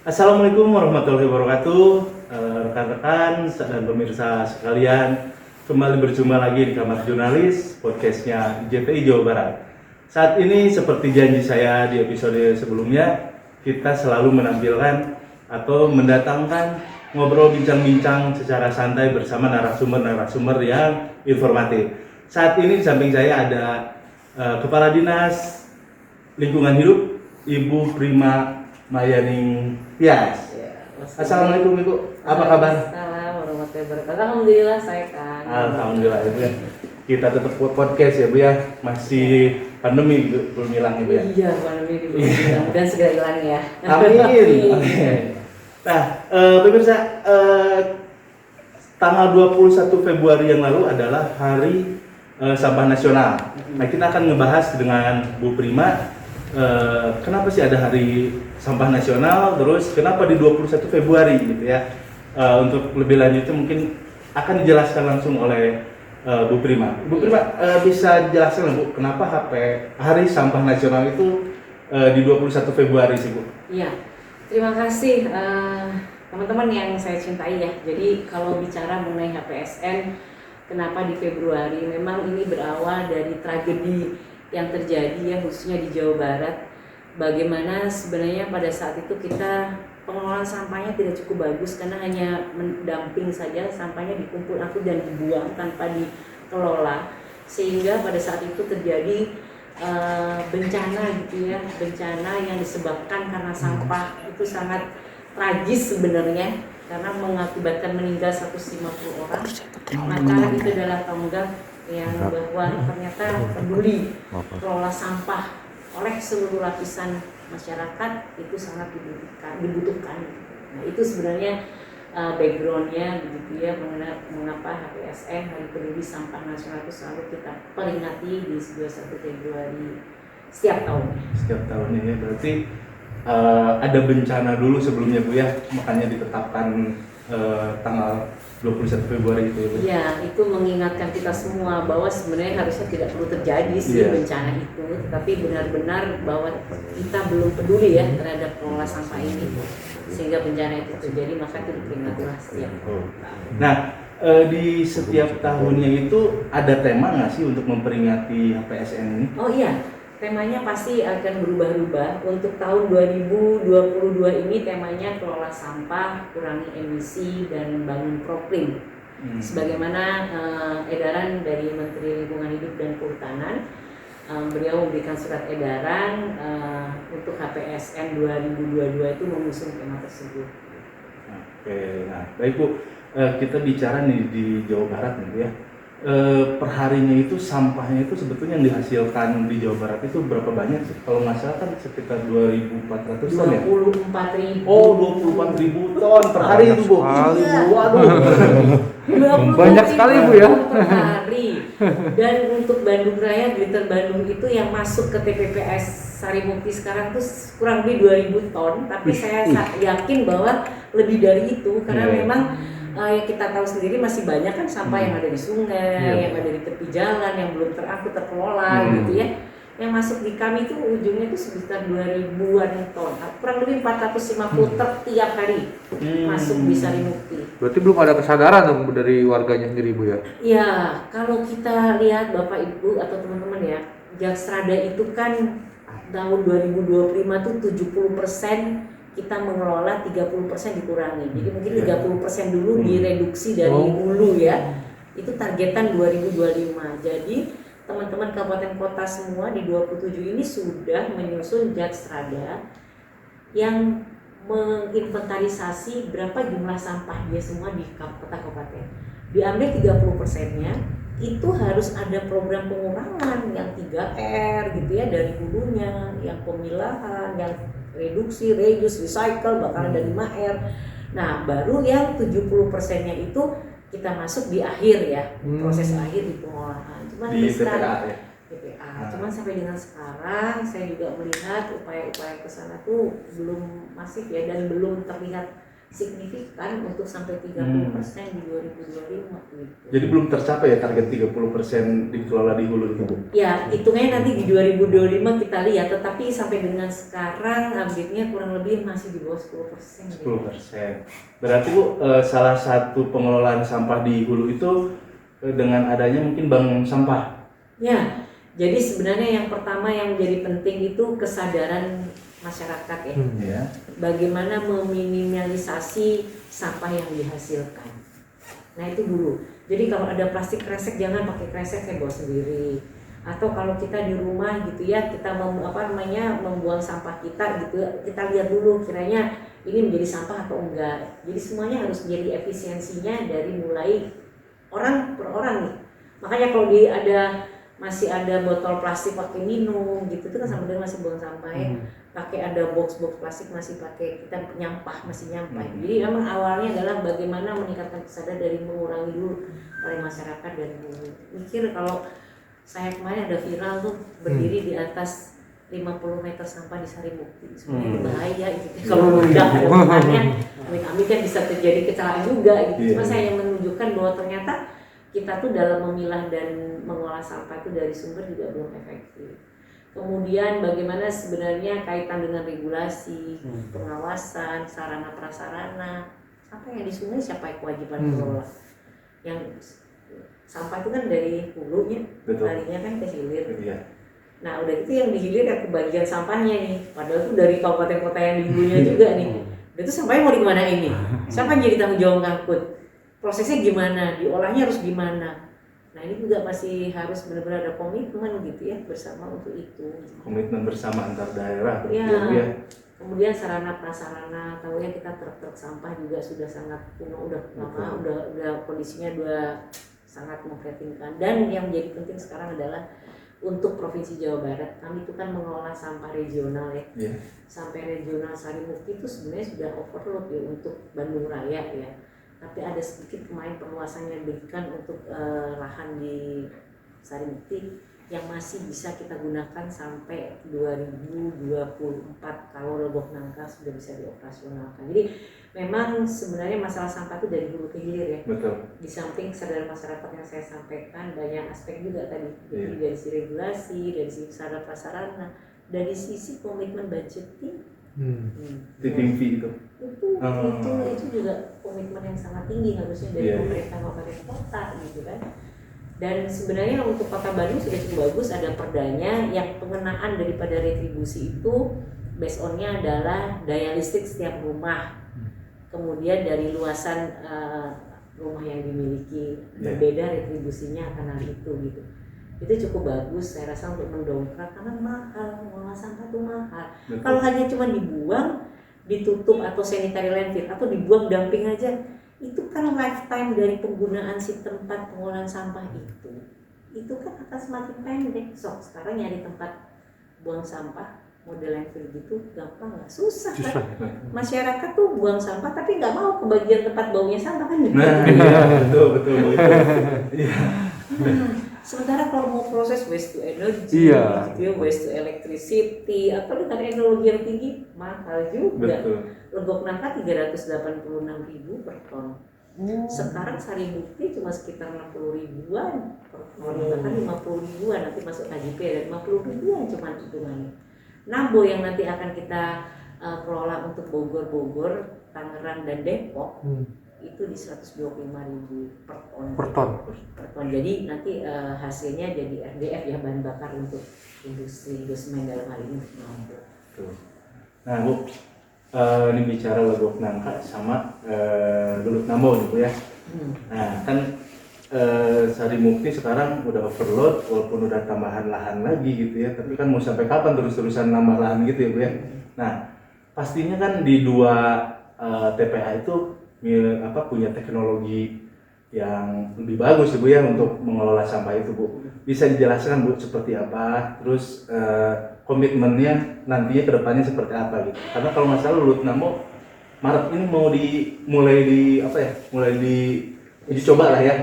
Assalamualaikum warahmatullahi wabarakatuh, rekan-rekan dan pemirsa sekalian. Kembali berjumpa lagi di Kamar Jurnalis, podcastnya JPI Jawa Barat. Saat ini seperti janji saya di episode sebelumnya, kita selalu menampilkan atau mendatangkan ngobrol bincang-bincang secara santai bersama narasumber-narasumber yang informatif. Saat ini di samping saya ada Kepala Dinas Lingkungan Hidup, Ibu Prima Mayaning Tias. Ya, Assalamualaikum Ibu, apa kabar? Assalamualaikum warahmatullahi wabarakatuh. Alhamdulillah saya kan. Alhamdulillah Ibu ya. Kita tetap podcast ya Bu ya, masih pandemi belum hilang Ibu ya. Iya, pandemi dulu. Mudah-mudahan segera hilang ya. Amin. Nah, pemirsa, tanggal 21 Februari yang lalu adalah Hari Sampah Nasional. Nah, kita akan ngebahas dengan Bu Prima. Kenapa sih ada Hari Sampah Nasional, terus kenapa di 21 Februari gitu ya. Untuk lebih lanjutnya mungkin akan dijelaskan langsung oleh Bu Prima. Bu Prima bisa jelaskan Bu, kenapa Hari Sampah Nasional itu di 21 Februari sih Bu? Iya, terima kasih teman-teman yang saya cintai ya. Jadi kalau bicara mengenai HPSN, kenapa di Februari, memang ini berawal dari tragedi yang terjadi ya khususnya di Jawa Barat. Bagaimana sebenarnya pada saat itu kita pengelolaan sampahnya tidak cukup bagus karena hanya mendamping saja, sampahnya dikumpul angkut dan dibuang tanpa dikelola, sehingga pada saat itu terjadi bencana gitu ya, bencana yang disebabkan karena sampah itu sangat tragis sebenarnya karena mengakibatkan meninggal 150 orang. Maka itu adalah tonggak yang bahwa ternyata peduli kelola sampah oleh seluruh lapisan masyarakat itu sangat dibutuhkan. Nah itu sebenarnya backgroundnya begitu ya, mengapa HPSN Hari Peduli Sampah Nasional itu selalu kita peringati di 21 Februari setiap tahun. Setiap tahunnya ya, berarti ada bencana dulu sebelumnya Bu ya, makanya ditetapkan tanggal 21 Februari itu ya Bu? Iya, itu mengingatkan kita semua bahwa sebenarnya harusnya tidak perlu terjadi sih bencana itu, tetapi benar-benar bahwa kita belum peduli ya terhadap pengelola sampah ini, sehingga bencana itu terjadi, maka itu diperingatilah setiap tahun. Nah, di setiap tahunnya itu ada tema nggak sih untuk memperingati HPSN ini? Oh iya, temanya pasti akan berubah-ubah. Untuk tahun 2022 ini temanya kelola sampah, kurangi emisi, dan bangun proklim. Sebagaimana edaran dari Menteri Lingkungan Hidup dan Kehutanan, beliau memberikan surat edaran untuk HPSN 2022 itu mengusung tema tersebut. Oke, nah baik Bu, kita bicara nih di Jawa Barat nih ya. Perharinya itu sampahnya itu sebetulnya yang dihasilkan di Jawa Barat itu berapa banyak sih? Kalau nggak salah kan sekitar 2.400 ton ya? 24.000. Oh, 24.000 ton per hari itu Bu. Iya. Waduh. Banyak sekali Bu ya. Per hari. Dan untuk Bandung Raya, Greater Bandung itu yang masuk ke TPPS Sarimukti sekarang tuh kurang lebih 2.000 ton. Tapi saya yakin bahwa lebih dari itu karena memang yang kita tahu sendiri masih banyak kan sampah yang ada di sungai, yang ada di tepi jalan, yang belum terangkut terkelola gitu ya. Yang masuk di kami itu ujungnya itu sekitar 2.000-an ton, kurang lebih 450 truk tiap hari masuk di Sarimukti. Berarti belum ada kesadaran dong dari warganya sendiri Bu ya? Ya, kalau kita lihat Bapak Ibu atau teman-teman ya, Jaksrada itu kan tahun 2025 tuh 70% kita mengelola, 30% dikurangi. Jadi mungkin 30% dulu direduksi dari hulu ya. Itu targetan 2025. Jadi teman-teman kabupaten kota semua di 27 ini sudah menyusun Jaksrada yang menginventarisasi berapa jumlah sampah dia semua di kota kabupaten. Diambil 30%-nya, itu harus ada program pengurangan yang 3R gitu ya, dari hulunya, yang pemilahan, yang reduksi, reuse, recycle, bakalan dari 5R. Nah, baru yang 70%-nya itu kita masuk di akhir ya, proses akhir di pengolahan. Cuman Di TPA ya? TPA. Cuman sampai dengan sekarang saya juga melihat upaya-upaya ke sana tuh belum masif ya, dan belum terlihat signifikan untuk sampai 30% di 2025 gitu. Jadi belum tercapai ya target 30% dikelola di hulu itu, Bu? Ya, hitungnya nanti di 2025 kita lihat, tetapi sampai dengan sekarang update-nya kurang lebih masih di bawah 10%. 10%. Berarti Bu, salah satu pengelolaan sampah di hulu itu dengan adanya mungkin bank sampah. Ya, jadi sebenarnya yang pertama yang menjadi penting itu kesadaran masyarakat ya. Ya. Bagaimana meminimalisasi sampah yang dihasilkan. Nah itu dulu. Jadi kalau ada plastik kresek jangan pakai kresek, saya bawa sendiri. Atau kalau kita di rumah gitu ya, kita membuang sampah kita gitu, kita lihat dulu kiranya ini menjadi sampah atau enggak. Jadi semuanya harus menjadi efisiensinya dari mulai orang per orang nih. Makanya kalau masih ada botol plastik pakai minum gitu, itu kan sama dengan masih buang sampah ya. Pakai ada box plastik masih pakai, kita masih nyampah. Jadi memang awalnya adalah bagaimana meningkatkan kesadaran dari mengurangi dulu oleh masyarakat dan mikir. Kalau saya kemarin ada viral tuh berdiri di atas 50 meter sampah di Sarimukti, sebenarnya bahaya gitu. Kalau udah ada bebannya, kami kan bisa terjadi kecelakaan juga gitu. Cuma saya yang menunjukkan bahwa ternyata kita tuh dalam memilah dan mengolah sampah itu dari sumber juga belum efektif. Kemudian bagaimana sebenarnya kaitan dengan regulasi, pengawasan, sarana prasarana, sampah yang di sungai siapa yang kewajiban mengelola? Yang sampah itu kan dari hulunya, larinya kan ke hilir. Nah udah itu yang di hilir ya kebagian sampahnya nih, padahal itu dari kabupaten kota yang di hulunya juga nih. Itu sampahnya mau dikemanain nih? Siapa yang jadi tanggung jawab ngangkut? Prosesnya gimana, diolahnya harus gimana. Nah ini juga masih harus benar-benar ada komitmen gitu ya bersama untuk itu. Komitmen bersama antar daerah. Ya. Kemudian sarana prasarana, tahu ya kita truk sampah juga sudah sangat kuno, udah lama, udah kondisinya udah sangat memprihatinkan. Dan yang menjadi penting sekarang adalah untuk Provinsi Jawa Barat, kami itu kan mengelola sampah regional ya. Sampai regional Sarimukti itu sebenarnya sudah overload ya untuk Bandung Raya ya. Tapi ada sedikit kemarin perluasan yang diberikan untuk lahan di Sarimukti yang masih bisa kita gunakan sampai 2024 kalau Lebok Nangka sudah bisa dioperasionalkan. Jadi memang sebenarnya masalah sampah itu dari hulu ke hilir ya. Betul. Di samping kesadaran masyarakat yang saya sampaikan banyak aspek juga tadi. Jadi dari sisi regulasi, dari sisi sarana prasarana, dari sisi komitmen budgeting. Tipping fee itu. Itu juga komitmen yang sangat tinggi harusnya dari pemerintah kabupaten kota gitu kan. Dan sebenarnya untuk Kota Bandung sudah cukup bagus, ada perdanya yang pengenaan daripada retribusi itu based on-nya adalah daya listrik setiap rumah. Kemudian dari luasan rumah yang dimiliki, berbeda retribusinya akan hal itu gitu. Itu cukup bagus saya rasa untuk mendongkrak karena mahal, mengolah sampah itu mahal. Kalau hanya cuma dibuang, ditutup atau sanitary landfill atau dibuang dumping aja, itu kan lifetime dari penggunaan si tempat pengolahan sampah itu kan akan semakin pendek. Sekarang nyari tempat buang sampah model landfill gitu gampang nggak? Susah kan? Masyarakat tuh buang sampah tapi nggak mau kebagian tempat baunya sampah kan? Betul. Sementara kalau mau proses waste to energy, gitu ya, waste to electricity, atau dengan teknologi yang tinggi mahal juga. Legok nangka 386.000 per ton. Sekarang Sarimukti cuma sekitar 60 ribuan per ton, bahkan 50 ribuan nanti masuk KJP dan 50 ribuan cuma hitungannya. Nambo yang nanti akan kita kelola untuk Bogor, Tangerang dan Depok itu di 125.000 per ton. Jadi nanti hasilnya jadi RDF ya, bahan bakar untuk industri semen dalam hal ini. Nah Bu, ini bicara Legok Nangka sama Lulut Nambo gitu ya. Nah kan Sarimukti sekarang udah overload walaupun udah tambahan lahan lagi gitu ya, tapi kan mau sampai kapan terus-terusan nambah lahan gitu ya Bu ya. Nah pastinya kan di dua TPA itu punya teknologi yang lebih bagus Bu ya untuk mengelola sampah itu Bu. Bisa dijelaskan Bu seperti apa, terus komitmennya nantinya kedepannya seperti apa gitu. Karena kalau nggak salah Lulut Nambo Maret ini mau mulai uji coba lah ya,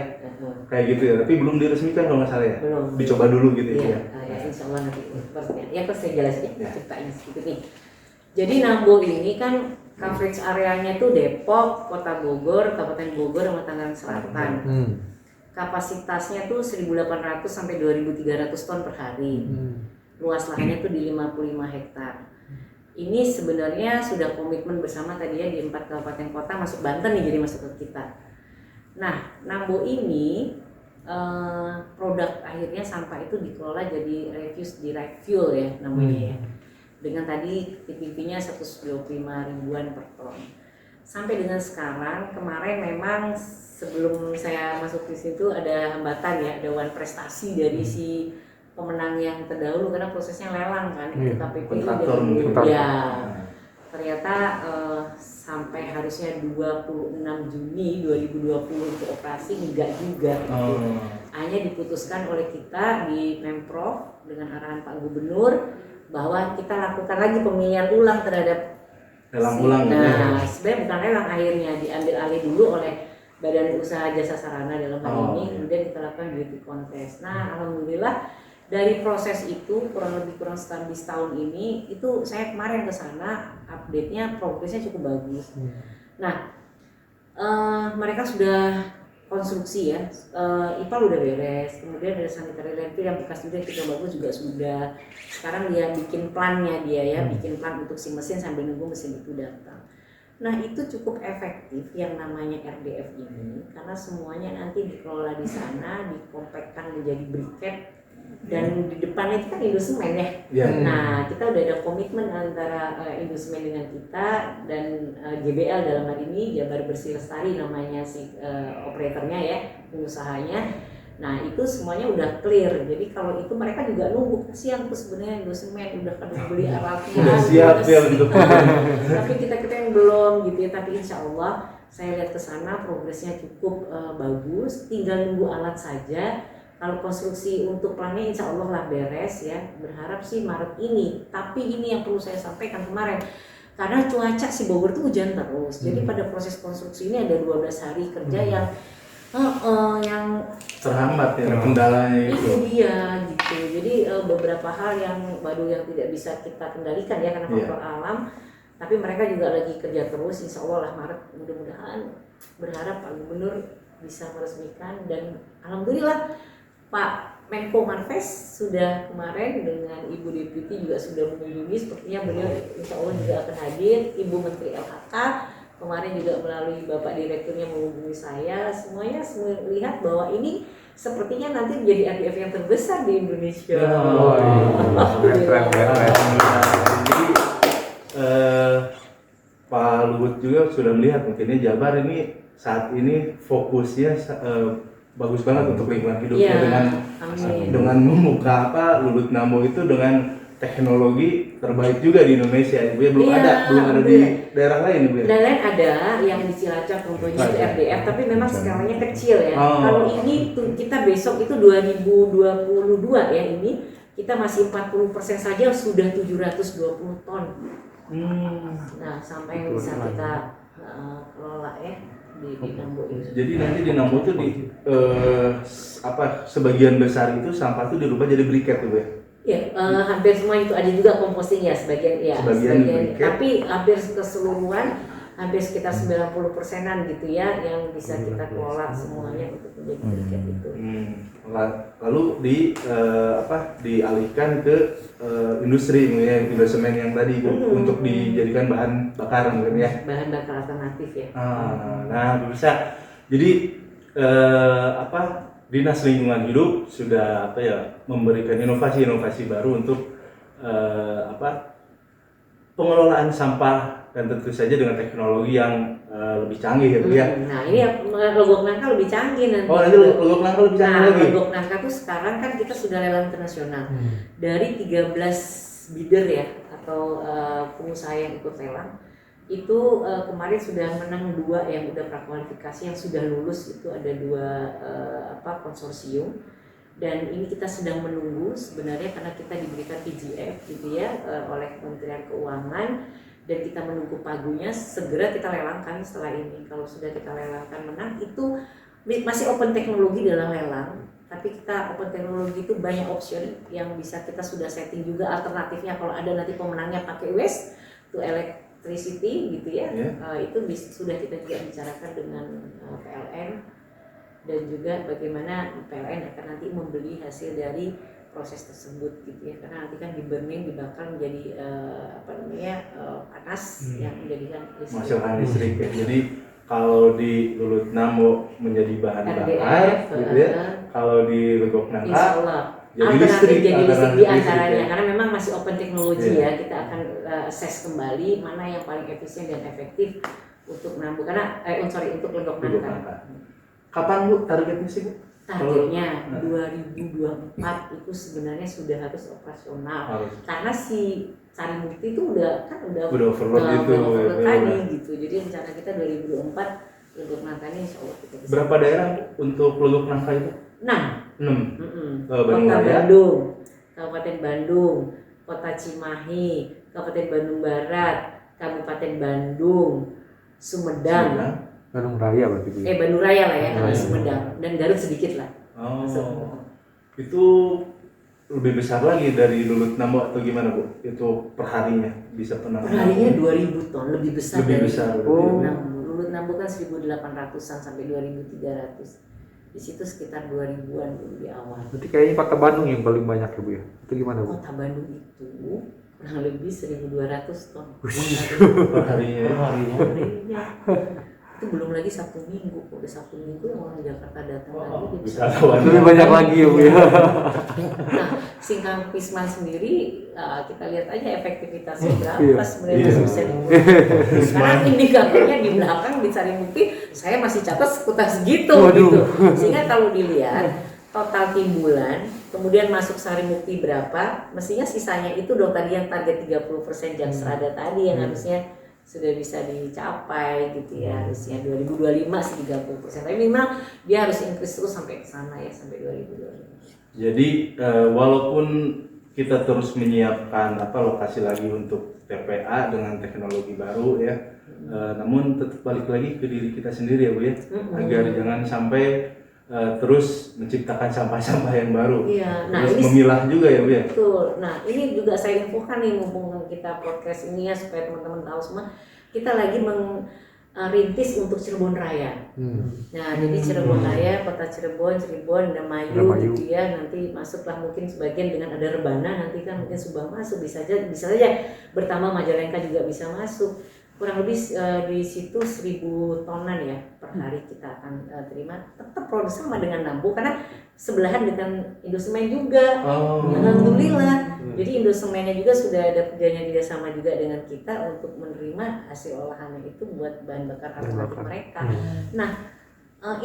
kayak gitu ya. Tapi belum diresmikan kalau nggak salah ya. Belum. Dicoba dulu gitu ya. Insya Allah nanti ya saya jelasin ceritanya sedikit nih. Jadi Nambo ini kan Coverage areanya itu Depok, Kota Bogor, Kabupaten Bogor, sama Tangerang Selatan. Kapasitasnya tuh 1.800 sampai 2.300 ton per hari. Luas lahannya tuh di 55 hektar. Ini sebenarnya sudah komitmen bersama tadi ya di 4 kabupaten kota, masuk Banten nih, jadi masuk ke kita. Nah, Nambo ini produk akhirnya sampah itu dikelola jadi refuse derived fuel ya namanya ya. Dengan tadi TPP-nya 125 ribuan per ton. Sampai dengan sekarang, kemarin memang sebelum saya masuk di situ ada hambatan ya, ada wan prestasi dari si pemenang yang terdahulu karena prosesnya lelang kan, itu KPPI kontraktor dari mungkin. ya. Ternyata sampai harusnya 26 Juni 2020 itu operasi, enggak juga gitu. Hanya diputuskan oleh kita di Pemprov dengan arahan Pak Gubernur bahwa kita lakukan lagi pemilihan ulang terhadap lelang ulang. Nah, sebenarnya bukan lelang, akhirnya diambil alih dulu oleh Badan Usaha Jasa Sarana dalam hal ini, kemudian kita lakukan beauty contest. Nah, alhamdulillah dari proses itu kurang setahun ini, itu saya kemarin ke sana, update-nya, progresnya cukup bagus. Nah, mereka sudah konstruksi ya, IPAL udah beres, kemudian ada sanitary landfill yang bekas juga kita bagus juga sudah. Sekarang dia bikin plannya dia ya, bikin plan untuk si mesin sambil nunggu mesin itu datang. Nah, itu cukup efektif yang namanya RDF ini karena semuanya nanti dikelola di sana, dikompakkan menjadi briket, dan di depannya itu kan Indosemen ya. Nah, kita udah ada komitmen antara Indosemen dengan kita dan GBL dalam hal ini, Jabar Bersih Lestari namanya si operatornya ya, pengusahanya. Nah, itu semuanya udah clear. Jadi kalau itu mereka juga nunggu, kasihan tuh sebenarnya Indosemen udah pada beli alatnya, udah siap ya untuk tapi kita yang belum gitu ya. Tapi insya Allah saya lihat ke sana progresnya cukup bagus, tinggal nunggu alat saja. Kalau konstruksi untuk plannya insya Allah lah beres ya, berharap sih Maret ini. Tapi ini yang perlu saya sampaikan kemarin, karena cuaca si Bogor tuh hujan terus. Jadi pada proses konstruksi ini ada 12 hari kerja yang terhambat ya kendalanya itu dia gitu. Jadi beberapa hal yang baru yang tidak bisa kita kendalikan ya karena faktor alam. Tapi mereka juga lagi kerja terus, insya Allah lah Maret, mudah-mudahan berharap Pak Gubernur bisa meresmikan. Dan alhamdulillah Pak Menko Marves sudah kemarin dengan Ibu Deputi juga sudah mengunjungi, sepertinya beliau insya Allah juga akan hadir. Ibu Menteri LHK kemarin juga melalui Bapak Direkturnya menghubungi saya. Semuanya melihat bahwa ini sepertinya nanti menjadi RDF yang terbesar di Indonesia. Jadi Pak Luhut juga sudah melihat mungkinnya Jabar ini saat ini fokusnya bagus banget untuk lingkungan hidupnya dengan membuka Lulut Nambo itu dengan teknologi terbaik juga di Indonesia. Ibu ya, belum ada di daerah lain Ibu ya. Daerah lain ada yang di Cilacap contohnya itu RDF, tapi memang skalanya kecil ya. Kalau ini tuh kita besok itu 2022 ya, ini kita masih 40% saja sudah 720 ton. Nah, sampai yang bisa kita kelola ya di Nambo itu. Jadi nanti di Nambo itu sebagian besar itu sampah itu dirubah jadi briket tuh ya. Ya, hampir semua itu ada juga composting ya sebagian tapi hampir keseluruhan hampir sekitar 90%-an gitu ya yang bisa kita kelola semuanya untuk menjadi briket itu. Lalu dialihkan ke industri ya, Indosemen yang tadi untuk dijadikan bahan bakar mungkin ya. Bahan bakar alternatif ya. Nah, bisa. Jadi Dinas Lingkungan Hidup sudah memberikan inovasi baru untuk pengelolaan sampah dan tentu saja dengan teknologi yang lebih canggih gitu ya. Nah, ini logok nangka lebih canggih nanti. Oh, nanti logok nangka lebih canggih lagi. Logok nangka tuh sekarang kan kita sudah lelang internasional. Dari 13 bidder ya atau pengusaha yang ikut lelang. Itu kemarin sudah menang 2 yang udah prakualifikasi, yang sudah lulus itu ada 2 konsorsium. Dan ini kita sedang menunggu sebenarnya karena kita diberikan PGF gitu ya oleh Kementerian Keuangan, dan kita menunggu pagunya, segera kita lelangkan setelah ini. Kalau sudah kita lelangkan menang, itu masih open teknologi dalam lelang, tapi kita open teknologi itu banyak option yang bisa kita sudah setting juga alternatifnya. Kalau ada nanti pemenangnya pakai waste to electric electricity gitu ya. Iya. Itu sudah kita juga bicarakan dengan PLN, dan juga bagaimana PLN akan nanti membeli hasil dari proses tersebut gitu ya, karena nanti kan di burning, dibakar menjadi panas yang menjadikan menghasilkan listrik ya. Jadi kalau di Lulut Nambo menjadi bahan bakar RDF, gitu ya. Kalau di Legok insya Nangka Allah jadi alternatif listrik, jadi listrik di antaranya ya. karena memang masih open teknologi Iya. ya. Kita akan assess kembali mana yang paling efisien dan efektif untuk Nambo karena untuk Legok Legok Nangka. Nangka. Kapan Bu targetnya sih Bu? Targetnya 2024 itu sebenarnya sudah harus operasional. Harus. Karena si Sarimukti itu udah overload gitu, overload ya, tadi ya. gitu. Jadi rencana kita 2024 untuk Nangkanya insya Allah kita bisa. Berapa daerah Bu untuk Legok Nangka itu? 6. 6. Kota Bandung Raya. Bandung, Kabupaten Bandung, Kota Cimahi, Kabupaten Bandung Barat, Kabupaten Bandung, Sumedang. Bandung Raya berarti Bu. Bandung Raya lah ya, Raya. Sumedang dan Garut sedikit lah. Oh. Itu lebih besar lagi dari Lulut Nambo atau gimana Bu? Itu perharinya bisa penanganan? Perharinya 2000 ton, lebih besar Lebih dari besar. Oh. Lulut Nambo kan 1800-an sampai 2300. Di situ sekitar 2000-an dulu di awal. Berarti kayaknya Kota Bandung yang paling banyak ya Bu ya. Itu gimana Bu? Kota Bandung itu kurang lebih 1200 ton. Perharinya. Perharinya. Itu belum lagi Sabtu Minggu. Udah Sabtu Minggu yang orang Jakarta datang lagi dia bisa. Lebih banyak lagi ya Bu ya. Nah, Singkang Pisman sendiri kita lihat aja efektivitasnya Iya. berapa sebenarnya Iya. bisa karena indikatornya di belakang di Sarimukti saya masih catat sekitar segitu Waduh. gitu. Sehingga kalau dilihat total timbulan kemudian masuk Sarimukti berapa, mestinya sisanya itu dong tadi yang target 30% jam serada tadi yang harusnya sudah bisa dicapai gitu ya, harusnya 2025 sih 30%. Tapi memang dia harus increase terus sampai ke sana ya, sampai 2025. Jadi walaupun kita terus menyiapkan lokasi lagi untuk TPA dengan teknologi baru ya, namun tetap balik lagi ke diri kita sendiri ya Bu ya, agar jangan sampai terus menciptakan sampah-sampah yang baru. Iya, nah Terus ini memilah juga ya Bu ya. betul. Nah ini juga saya infokan nih mumpung kita podcast ini ya supaya teman-teman tahu semua, kita lagi merintis untuk Cirebon Raya. Nah jadi Cirebon Raya, Kota Cirebon, Indramayu Indramayu. gitu ya, nanti masuklah mungkin sebagian dengan ada Rebana, nanti kan mungkin Subang masuk, bisa saja bertambah Majalengka juga bisa masuk. Kurang lebih di situ 1000 tonan ya per hari kita akan terima, tetap produksi sama dengan Nambo karena sebelahan dengan Indosemen juga. Alhamdulillah. Jadi Indosemennya juga sudah ada perjanjian kerjasama juga dengan kita untuk menerima hasil olahannya itu buat bahan bakar alternatif mereka. Nah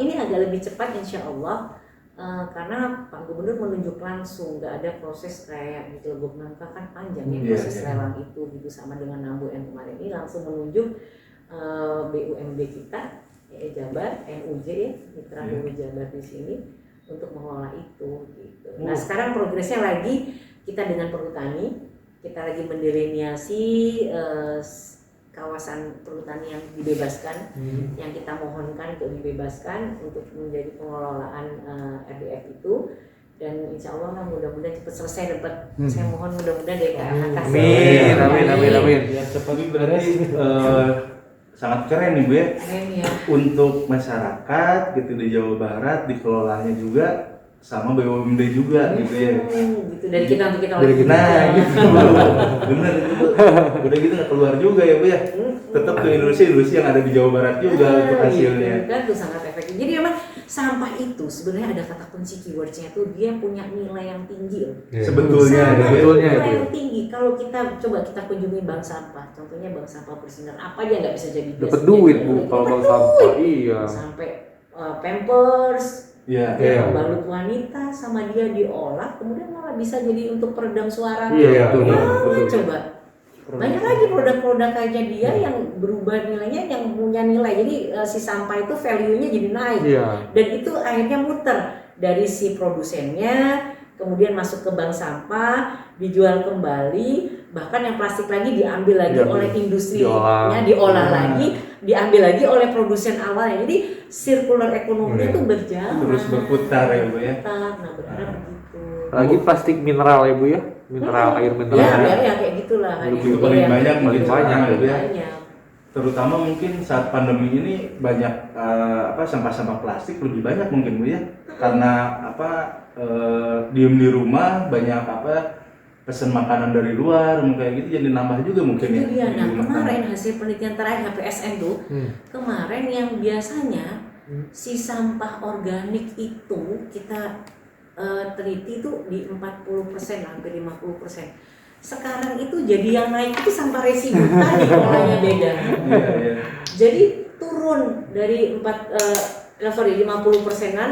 ini agak lebih cepat insya Allah. Karena Pak Gubernur menunjuk langsung, nggak ada proses kayak di Legok Nangka kan panjang ya proses lelang itu gitu, sama dengan Nambo yang kemarin ini langsung menunjuk BUMD kita Jabar, NUJ ya, Mitra Bumi Jabar di sini untuk mengelola itu gitu. Nah sekarang progresnya lagi kita dengan perhutani, kita lagi mendelineasi kawasan perhutani yang dibebaskan, yang kita mohonkan untuk dibebaskan untuk menjadi pengelolaan RDF itu, dan insya Allah mudah-mudahan cepat selesai dapat. Saya mohon mudah-mudahan dari KHK. Amin. Ya seperti berarti sangat keren nih Bu ya. Keren ya. Untuk masyarakat gitu di Jawa Barat dikelolanya juga sama BUMD juga gitu ya. Gitu dari kita untuk kita Dari kita. Nah gitu bener itu udah gitu nggak keluar juga ya Bu ya, tetap ke industri yang ada di Jawa Barat juga untuk hasilnya. Gitu, kan itu sangat efektif. Jadi memang sampah itu sebenarnya ada kata kunci keywordnya tuh dia punya nilai yang tinggi loh. Sebetulnya Sampah gitu ya. Sebetulnya nilai itu. yang tinggi. Kalau kita coba kita kunjungi bank sampah, contohnya bank sampah Bersinar, apa aja nggak bisa jadi Dapat biasa duit jadi Bu duit. kalau Dapat bank sampah. duit. Iya. Sampai Pampers, Iya. Iya. balut wanita sama dia diolah, kemudian malah bisa jadi untuk peredam suara. Iya, betul. Wah, coba. Banyak lagi produk-produk kayaknya dia yang berubah nilainya, yang punya nilai. Jadi si sampah itu value-nya jadi naik. Iya. Dan itu akhirnya muter dari si produsennya, kemudian masuk ke bank sampah, dijual kembali, bahkan yang plastik lagi diambil lagi Iya, oleh industrinya, diolah lagi, diambil lagi oleh produsen awalnya. Jadi circular ekonominya tuh berjalan. Terus berputar ya Bu ya. Nah, berharap begitu. Lagi plastik mineral ya Bu ya. air mineral. Ya kayak gitulah. Itu paling banyak mungkin paling banyak, sekarang gitu ya. Banyak. Terutama mungkin saat pandemi ini banyak sampah-sampah plastik lebih banyak mungkin Bu ya. Karena diem di rumah banyak pesan makanan dari luar kayak gitu jadi nambah juga mungkin Itu ya. dia. di Nah rumah kemarin tangga. hasil penelitian terakhir HPSN tuh, kemarin yang biasanya si sampah organik itu kita teliti tuh di 40%, hampir 50%. Sekarang itu jadi yang naik itu sampah residu tadi polanya beda. Iya. Jadi turun dari 50%-an,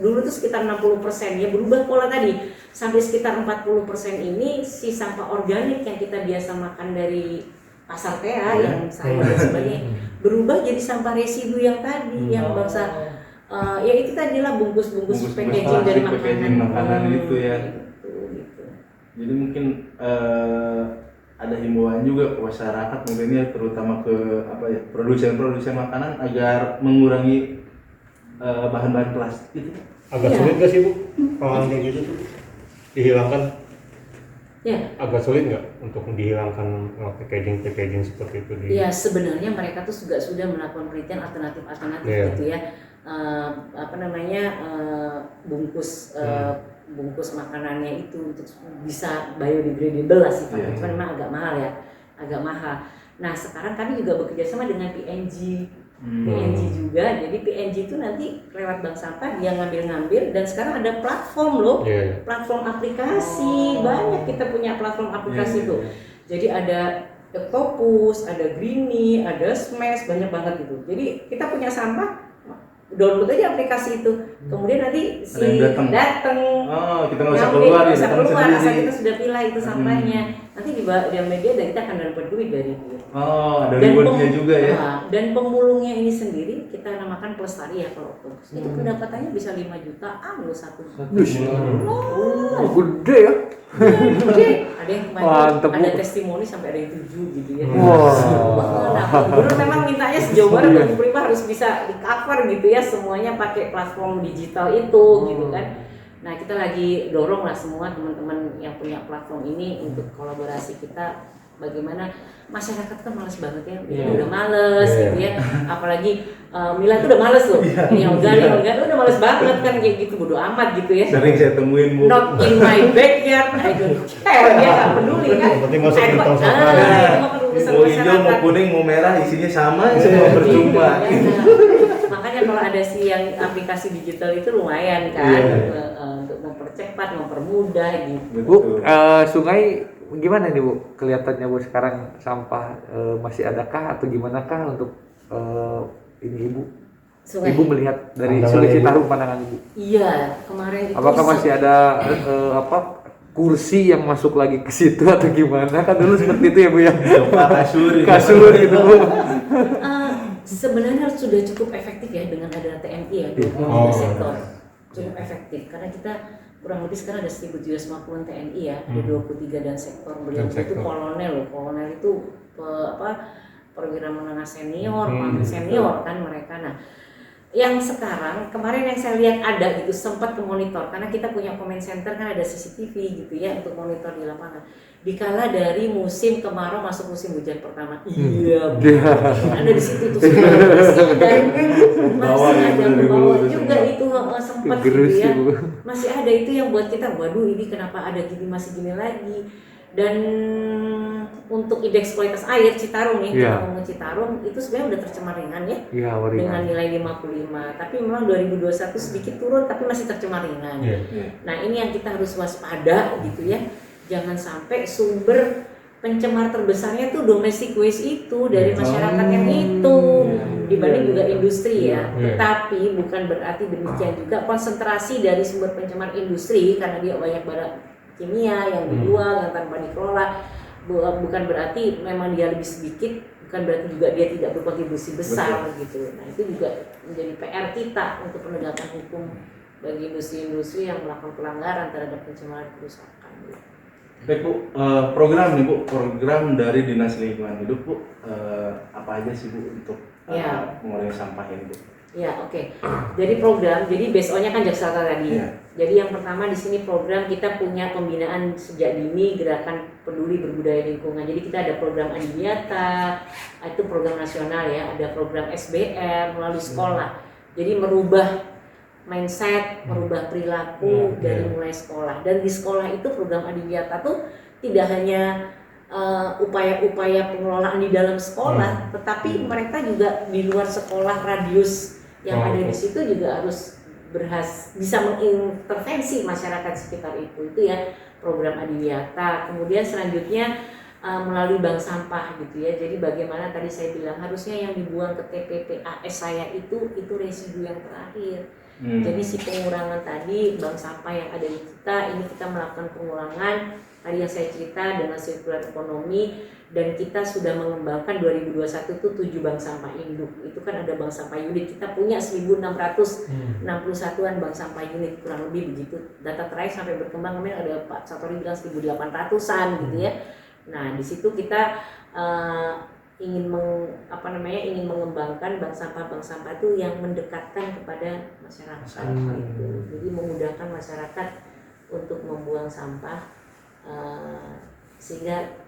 dulu tuh sekitar 60%, ya berubah pola tadi sampai sekitar 40% ini si sampah organik yang kita biasa makan dari pasar TEA yang sayur dan sebagainya berubah jadi sampah residu yang tadi yang bangsa ya itu tadilah bungkus-bungkus packaging dari makanan itu ya. Gitu. Jadi mungkin ada himbauan juga ke masyarakat mungkin ya terutama ke produsen makanan agar mengurangi bahan-bahan plastik gitu. Agak sulit nggak sih Bu kalau kayak gitu tuh dihilangkan? Ya. Agak sulit nggak untuk dihilangkan packaging seperti itu? Ya sebenarnya mereka tuh juga sudah melakukan penelitian alternatif gitu ya. Bungkus makanannya itu untuk bisa biodegradable lah sifatnya, cuma memang agak mahal. Nah sekarang kami juga bekerja sama dengan PNG juga, jadi PNG itu nanti lewat bank sampah dia ngambil dan sekarang ada platform loh, platform aplikasi, banyak kita punya platform aplikasi tuh. Jadi ada Octopus, ada Greeny, ada Smash, banyak banget gitu. Jadi kita punya sampah, download aja aplikasi itu, kemudian nanti si datang. Oh, kita nggak usah keluar, asal kita sudah pilih itu sampahnya. Nanti di media dan kita akan dapat duit dari dia. Oh, ada rewardnya juga ya. Dan pemulungnya ini sendiri kita namakan pelestari ya kalau Octopus. Itu pendapatannya bisa 5 jutaan loh satu bulan. Oh, gede ya. Gede. Ada yang kemarin Mantep, ada Bu. testimoni sampai ada yang 7 gitu ya. Wah. Nah, gubernur memang mintanya sejauh mana pemerintah harus bisa di cover gitu ya semuanya pakai platform digital itu gitu kan. Nah kita lagi dorong lah semua teman-teman yang punya platform ini untuk kolaborasi kita. Bagaimana masyarakat kan malas banget ya, udah males gitu ya, apalagi Mila tuh udah males loh, yang organik udah males banget kan kayak gitu, bodo amat gitu ya. Sering saya temuin Bu. Not in my backyard, I don't care, dia nggak peduli kan. Yang penting masuk ke tong sampah. Mau hijau, mau kuning, mau merah, isinya sama, semua percuma. Makanya kalau ada sih yang aplikasi digital itu lumayan kan, untuk mempercepat, mempermudah gitu. Bu, sungai gimana nih Bu? Kelihatannya Bu sekarang sampah masih adakah atau gimana kah untuk ini Ibu? Sungai. Ibu melihat dari Pandangan Sungai Ibu. Citarum pandangan Ibu. Iya, kemarin itu. Apakah masih ada kursi yang masuk lagi ke situ atau gimana? Kan dulu seperti itu ya Bu ya. Coba Kasur gitu Bu. Sebenarnya sudah cukup efektif ya dengan ada TNI ya, 23 sektor. Cukup efektif karena kita kurang lebih sekarang ada 1.750 TNI ya, ada 23 dan sektor. Beliau itu kolonel itu perwira menengah senior, senior kan mereka. Nah, yang sekarang kemarin yang saya lihat ada gitu sempat ke monitor karena kita punya comment center kan ada CCTV gitu ya untuk monitor di lapangan. Dikala dari musim kemarau masuk musim hujan pertama, ada di situ tuh masih ada bawah juga itu sempat gitu ya, masih ada itu yang buat kita waduh ini kenapa ada gini masih gini lagi. Dan untuk indeks kualitas air Citarum nih, kita ngomong Citarum itu sebenarnya udah tercemar ringan ya, dengan nilai 55. Tapi memang 2021 sedikit turun, tapi masih tercemar ringan. Nah ini yang kita harus waspada gitu ya, jangan sampai sumber pencemar terbesarnya tuh domestic waste itu dari masyarakat yang itu dibanding juga industri ya. Tetapi bukan berarti demikian juga konsentrasi dari sumber pencemar industri karena dia banyak barang kimia yang dibuang yang tanpa dikelola, bukan berarti memang dia lebih sedikit, bukan berarti juga dia tidak berkontribusi besar gitu. Nah itu juga menjadi PR kita untuk penegakan hukum bagi industri-industri yang melakukan pelanggaran terhadap pencemaran kerusakan. Baik Bu, program nih Bu, program dari Dinas Lingkungan Hidup Bu, apa aja sih Bu untuk mengurangi sampah ini Bu? Ya, oke. Jadi program, jadi BSO-nya kan Jakarta tadi. Iya. Jadi yang pertama di sini program kita punya pembinaan sejak dini gerakan peduli berbudaya lingkungan. Jadi kita ada program Adiwiyata, itu program nasional ya, ada program SBM melalui sekolah. Jadi merubah mindset, merubah perilaku dari mulai sekolah. Dan di sekolah itu program Adiwiyata tuh tidak hanya upaya-upaya pengelolaan di dalam sekolah, tetapi mereka juga di luar sekolah, radius yang ada di situ juga harus bisa mengintervensi masyarakat sekitar itu ya program Adiwiyata. Kemudian selanjutnya melalui bank sampah gitu ya. Jadi bagaimana tadi saya bilang harusnya yang dibuang ke TPPAS saya itu residu yang terakhir. Jadi si pengurangan tadi bank sampah yang ada di kita ini kita melakukan pengurangan tadi yang saya cerita dengan sirkular ekonomi, dan kita sudah mengembangkan 2021 itu 7 bank sampah induk. Itu kan ada bank sampah unit, kita punya 1661-an bank sampah unit kurang lebih begitu. Data terakhir sampai berkembang kemarin ada Pak Satori bilang 1800-an gitu ya. Nah, di situ kita ingin mengembangkan bank sampah itu yang mendekatkan kepada masyarakat itu. Jadi memudahkan masyarakat untuk membuang sampah sehingga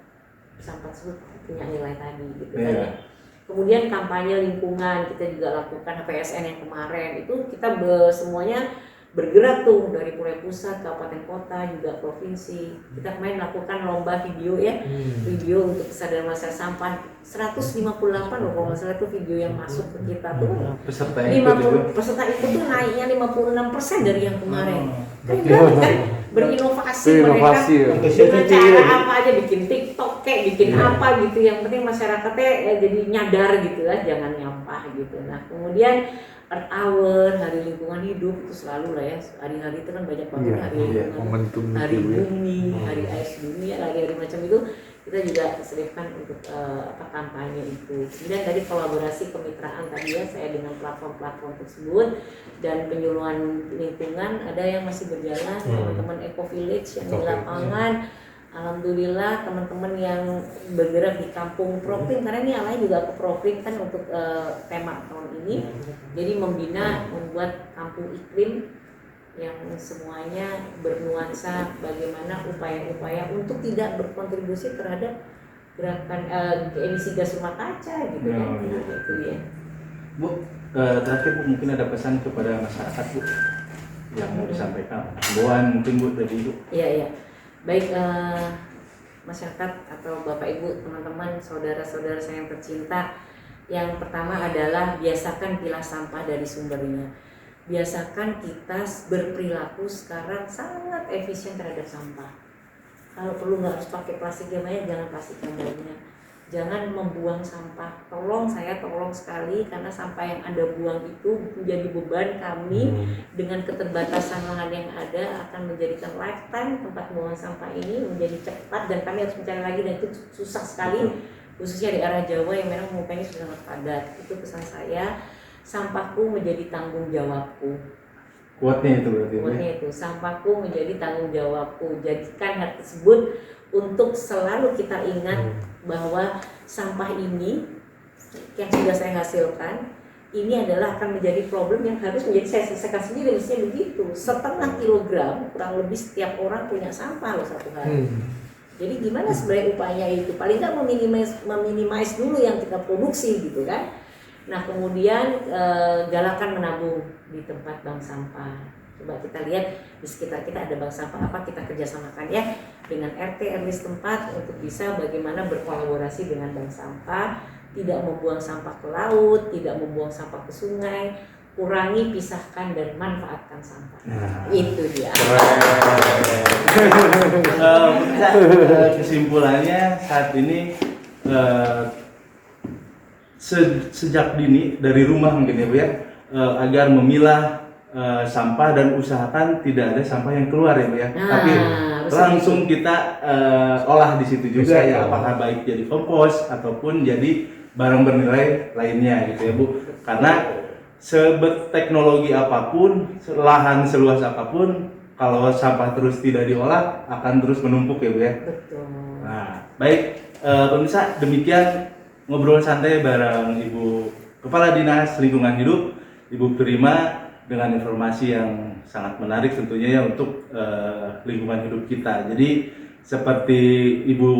sampah tersebut punya nilai tadi gitu kan ya. Kemudian kampanye lingkungan kita juga lakukan HPSN yang kemarin itu kita semuanya bergerak tuh dari mulai pusat, kabupaten kota, juga provinsi. Kita kemarin melakukan lomba video ya, video untuk kesadaran masyarakat sampah 158 loh kalau nggak salah itu video yang masuk ke kita tuh. Peserta 50 peserta itu tuh naiknya 56% dari yang kemarin. Kan berinovasi mereka dengan cara apa aja, bikin TikTok kayak bikin apa gitu, yang penting masyarakatnya ya jadi nyadar gitu lah, jangan nyampah gitu. Nah kemudian Earth Hour, Hari Lingkungan Hidup itu selalu lah ya, hari-hari itu kan banyak banget hari lingkungan, hari bumi, hari air dunia, hari macam itu kita juga selipkan untuk kampanye itu. Kemudian tadi kolaborasi kemitraan tadi ya saya dengan platform-platform tersebut, dan penyuluhan lingkungan ada yang masih berjalan, teman-teman Eco Village yang di lapangan. Alhamdulillah teman-teman yang bergerak di kampung Proklim, karena ini alanya juga ke Proklim kan untuk tema tahun ini. Jadi membuat kampung iklim yang semuanya bernuansa bagaimana upaya-upaya untuk tidak berkontribusi terhadap gerakan emisi gas rumah kaca gitu kan. Itu ya. Bu, terakhir Bu mungkin ada pesan kepada masyarakat Bu yang mau disampaikan. Buan mungkin Bu dari Ibu. Iya. Baik masyarakat atau Bapak Ibu, teman-teman, saudara-saudara saya yang tercinta, yang pertama adalah biasakan pilah sampah dari sumbernya. Biasakan kita berperilaku sekarang sangat efisien terhadap sampah. Kalau perlu nggak harus pakai plastik yang banyak, jangan plastik yang banyak. Jangan membuang sampah. Tolong sekali, karena sampah yang Anda buang itu menjadi beban kami. Dengan keterbatasan lahan yang ada akan menjadikan lifetime tempat buangan sampah ini menjadi cepat, dan kami harus mencari lagi, dan itu susah sekali, khususnya di arah Jawa yang memang mukanya sudah sangat padat. Itu pesan saya, sampahku menjadi tanggung jawabku. Kuatnya itu berarti. Kuatnya itu, sampahku menjadi tanggung jawabku. Jadikan hal tersebut untuk selalu kita ingat bahwa sampah ini yang sudah saya hasilkan ini adalah akan menjadi problem yang harus menjadi saya selesaikan sendiri. Mestinya begitu, 1,5 kilogram kurang lebih setiap orang punya sampah loh satu hari. Jadi gimana sebenarnya upaya itu? Paling nggak meminimais dulu yang kita produksi gitu kan. Nah kemudian galakan menabung di tempat bank sampah. Coba kita lihat di sekitar kita ada bank sampah apa, kita kerjasamakan ya dengan RT RW setempat untuk bisa bagaimana berkolaborasi dengan bank sampah, tidak membuang sampah ke laut, tidak membuang sampah ke sungai, kurangi, pisahkan, dan manfaatkan sampah. Itu dia. Kesimpulannya saat ini sejak dini dari rumah mungkin ya Bu ya, agar memilah sampah dan usahakan tidak ada sampah yang keluar ya Bu ya. Tapi langsung kita olah di situ juga ya, apakah baik jadi kompos ataupun jadi barang bernilai lainnya gitu ya Bu. Karena seberteknologi apapun, lahan seluas apapun, kalau sampah terus tidak diolah akan terus menumpuk ya Bu ya. Betul. Nah, baik pemirsa, demikian ngobrol santai bareng Ibu Kepala Dinas Lingkungan Hidup Ibu Prima dengan informasi yang sangat menarik tentunya ya untuk lingkungan hidup kita. Jadi seperti Ibu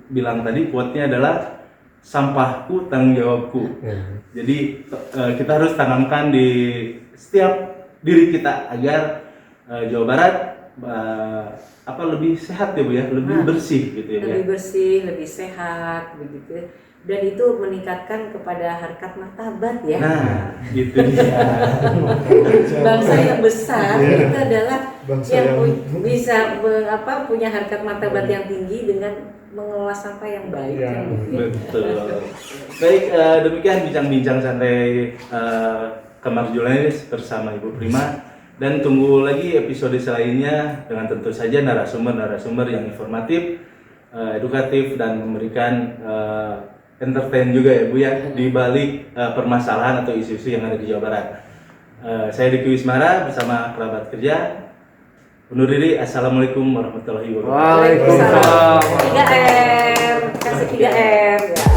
bilang tadi, quote-nya adalah sampahku tanggung jawabku. Jadi kita harus tanamkan di setiap diri kita agar Jawa Barat lebih sehat ya Bu ya, lebih bersih gitu ya Bu ya. Lebih bersih, lebih sehat begitu. Dan itu meningkatkan kepada harkat martabat ya. Nah, gitu dia. Bangsa yang besar itu adalah Bangsa yang yang- bisa punya harkat martabat yang tinggi dengan mengelola sampah yang baik. Ya, kan, gitu ya. Betul. Baik, demikian bincang-bincang santai Kamar Jurnalis bersama Ibu Prima, dan tunggu lagi episode selainnya dengan tentu saja narasumber-narasumber yang informatif, edukatif, dan memberikan entertain juga ya Bu ya di balik permasalahan atau isu-isu yang ada di Jawa Barat. Saya Diki Wismara bersama kerabat kerja undur diri. Assalamualaikum warahmatullahi wabarakatuh. Waalaikumsalam. 3R, kasih 3R ya.